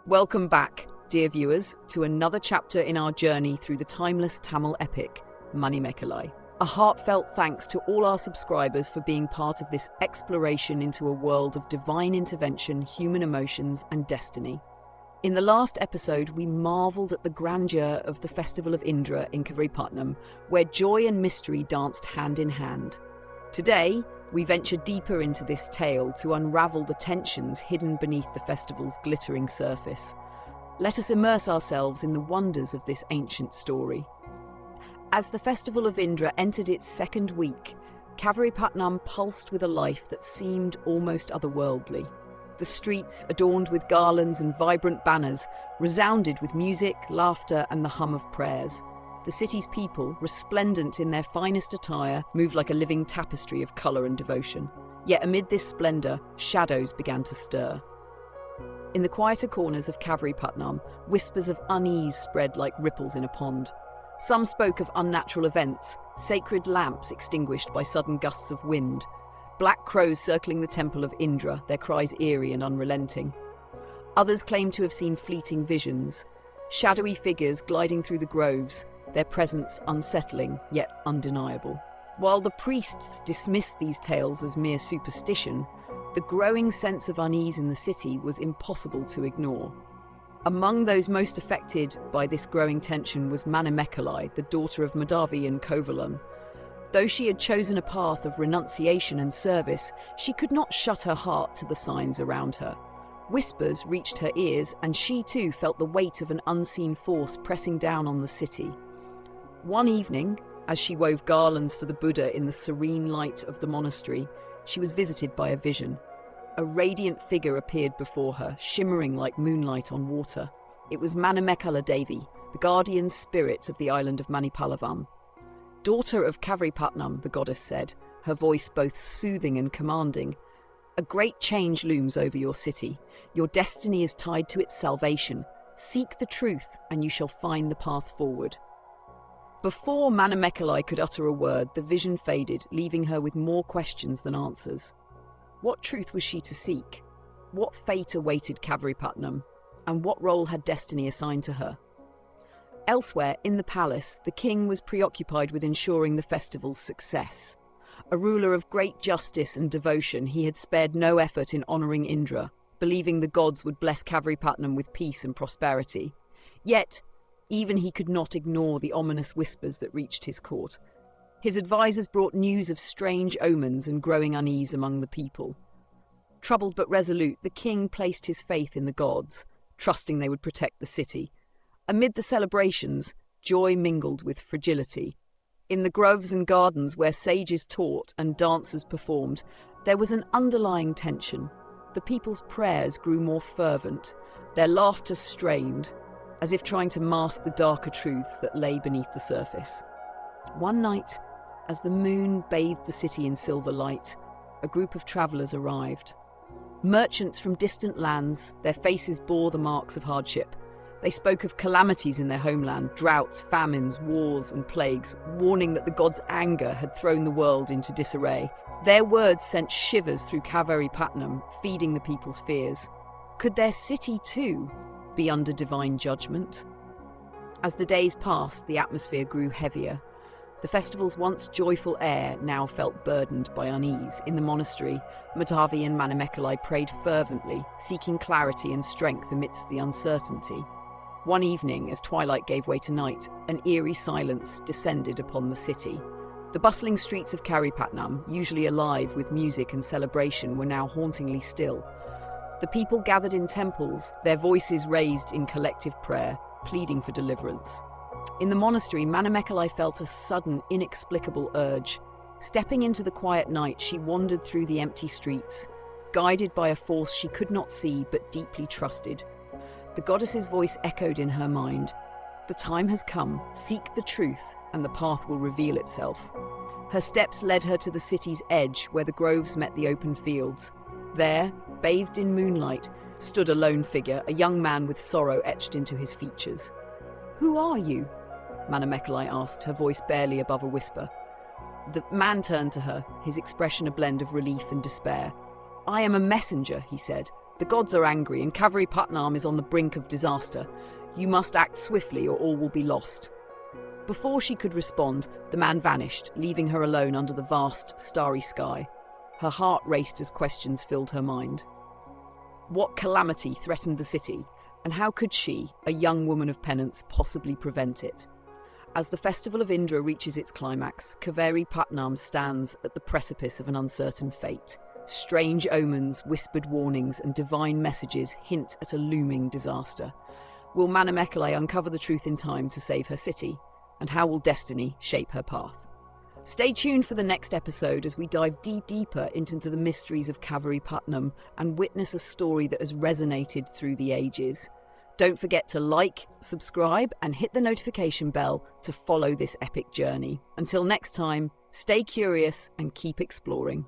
Welcome back, dear viewers, to another chapter in our journey through the timeless Tamil epic, Manimekalai. A heartfelt thanks to all our subscribers for being part of this exploration into a world of divine intervention, human emotions, and destiny. In the last episode, we marveled at the grandeur of the festival of Indra in Kaveripatnam, where joy and mystery danced hand in hand. Today, we venture deeper into this tale to unravel the tensions hidden beneath the festival's glittering surface. Let us immerse ourselves in the wonders of this ancient story. As the festival of Indra entered its second week, Kaveripatnam pulsed with a life that seemed almost otherworldly. The streets, adorned with garlands and vibrant banners, resounded with music, laughter, and the hum of prayers. The city's people, resplendent in their finest attire, moved like a living tapestry of colour and devotion. Yet amid this splendour, shadows began to stir. In the quieter corners of Kaveripatnam, whispers of unease spread like ripples in a pond. Some spoke of unnatural events, sacred lamps extinguished by sudden gusts of wind, black crows circling the temple of Indra, their cries eerie and unrelenting. Others claimed to have seen fleeting visions, shadowy figures gliding through the groves, their presence unsettling yet undeniable. While the priests dismissed these tales as mere superstition, the growing sense of unease in the city was impossible to ignore. Among those most affected by this growing tension was Manimekalai, the daughter of Madhavi and Kovalan. Though she had chosen a path of renunciation and service, she could not shut her heart to the signs around her. Whispers reached her ears, and she too felt the weight of an unseen force pressing down on the city. One evening, as she wove garlands for the Buddha in the serene light of the monastery, she was visited by a vision. A radiant figure appeared before her, shimmering like moonlight on water. It was Manimekalai Devi, the guardian spirit of the island of Manipalavam. "Daughter of Kaveripatnam," the goddess said, her voice both soothing and commanding. "A great change looms over your city. Your destiny is tied to its salvation. Seek the truth, and you shall find the path forward." Before Manimekalai could utter a word, the vision faded, leaving her with more questions than answers. What truth was she to seek? What fate awaited Kaveripatnam? And what role had destiny assigned to her? Elsewhere, in the palace, the king was preoccupied with ensuring the festival's success. A ruler of great justice and devotion, he had spared no effort in honouring Indra, believing the gods would bless Kaveripatnam with peace and prosperity. Yet, even he could not ignore the ominous whispers that reached his court. His advisors brought news of strange omens and growing unease among the people. Troubled but resolute, the king placed his faith in the gods, trusting they would protect the city. Amid the celebrations, joy mingled with fragility. In the groves and gardens where sages taught and dancers performed, there was an underlying tension. The people's prayers grew more fervent, their laughter strained, as if trying to mask the darker truths that lay beneath the surface. One night, as the moon bathed the city in silver light, a group of travellers arrived. Merchants from distant lands, their faces bore the marks of hardship. They spoke of calamities in their homeland, droughts, famines, wars, and plagues, warning that the gods' anger had thrown the world into disarray. Their words sent shivers through Kaveripatnam, feeding the people's fears. Could their city, too, be under divine judgment? As the days passed, the atmosphere grew heavier. The festival's once joyful air now felt burdened by unease. In the monastery, Madhavi and Manimekalai prayed fervently, seeking clarity and strength amidst the uncertainty. One evening, as twilight gave way to night, an eerie silence descended upon the city. The bustling streets of Kaveripatnam, usually alive with music and celebration, were now hauntingly still. The people gathered in temples, their voices raised in collective prayer, pleading for deliverance. In the monastery, Manimekalai felt a sudden, inexplicable urge. Stepping into the quiet night, she wandered through the empty streets, guided by a force she could not see but deeply trusted. The goddess's voice echoed in her mind. "The time has come. Seek the truth, and the path will reveal itself." Her steps led her to the city's edge, where the groves met the open fields. There, bathed in moonlight, stood a lone figure, a young man with sorrow etched into his features. "Who are you?" Manimekalai asked, her voice barely above a whisper. The man turned to her, his expression a blend of relief and despair. "I am a messenger," he said, The gods are angry and Kaveripatnam is on the brink of disaster. You must act swiftly or all will be lost." Before she could respond, the man vanished, leaving her alone under the vast, starry sky. Her heart raced as questions filled her mind. What calamity threatened the city, and how could she, a young woman of penance, possibly prevent it? As the festival of Indra reaches its climax, Kaveripatnam stands at the precipice of an uncertain fate. Strange omens, whispered warnings, and divine messages hint at a looming disaster. Will Manimekalai uncover the truth in time to save her city? And how will destiny shape her path? Stay tuned for the next episode as we dive deeper into the mysteries of Kaveripatnam and witness a story that has resonated through the ages. Don't forget to like, subscribe, and hit the notification bell to follow this epic journey. Until next time, stay curious and keep exploring.